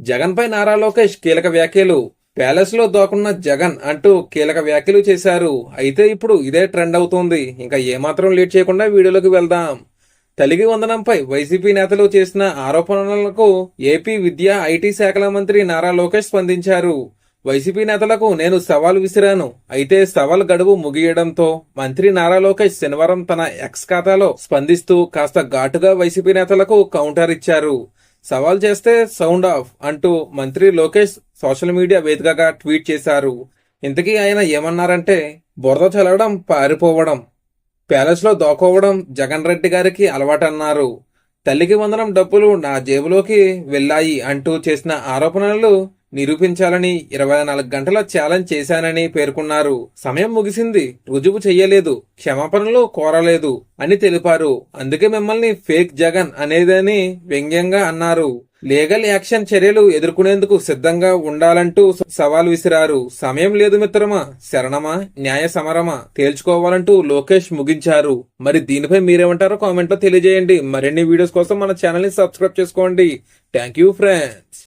జగన్ పై నారా లోకేష్ కీలక వ్యాఖ్యలు. ప్యాలెస్ లో దోకున్న జగన్ అంటూ కీలక వ్యాఖ్యలు చేశారు. అయితే ఇప్పుడు ఇదే ట్రెండ్ అవుతోంది. ఇంకా ఏమాత్రం లేట్ చేయకుండా వీడియోలోకి వెళ్దాం. తల్లికి వందనంపై వైసీపీ నేతలు చేసిన ఆరోపణలకు ఏపీ విద్యా ఐటీ శాఖల మంత్రి నారా లోకేష్ స్పందించారు. వైసీపీ నేతలకు నేను సవాల్ విసిరాను. అయితే సవాల్ గడువు ముగియడంతో మంత్రి నారా లోకేష్ శనివారం తన ఎక్స్ ఖాతాలో స్పందిస్తూ కాస్త ఘాటుగా వైసీపీ నేతలకు కౌంటర్ ఇచ్చారు. సవాల్ చేస్తే సౌండ్ ఆఫ్ అంటూ మంత్రి లోకేష్ సోషల్ మీడియా వేదికగా ట్వీట్ చేశారు. ఇంతకీ ఆయన ఏమన్నారంటే, బురద చల్లడం, పారిపోవడం, ప్యాలెస్ లో దోకోవడం జగన్ రెడ్డి గారికి అలవాటన్నారు. తల్లికి వందనం డబ్బులు నా జేబులోకి వెళ్లాయి అంటూ చేసిన ఆరోపణలు నిరూపించాలని 24 గంటల ఛాలెంజ్ చేశానని పేర్కొన్నారు. సమయం ముగిసింది, రుజువు చెయ్యలేదు, క్షమాపణలు కోరలేదు అని తెలిపారు. అందుకే మిమ్మల్ని ఫేక్ జగన్ అనేదని వ్యంగ్యంగా అన్నారు. లీగల్ యాక్షన్ చర్యలు ఎదుర్కొనేందుకు సిద్ధంగా ఉండాలంటూ సవాల్ విసిరారు. సమయం లేదు మిత్రమా, శరణమా, న్యాయ సమరమా తేల్చుకోవాలంటూ లోకేష్ ముగించారు. మరి దీనిపై మీరేమంటారో కామెంట్ లో తెలియజేయండి. మరిన్ని వీడియోస్ కోసం మన ఛానల్ ని సబ్స్క్రైబ్ చేసుకోండి. Thank you friends.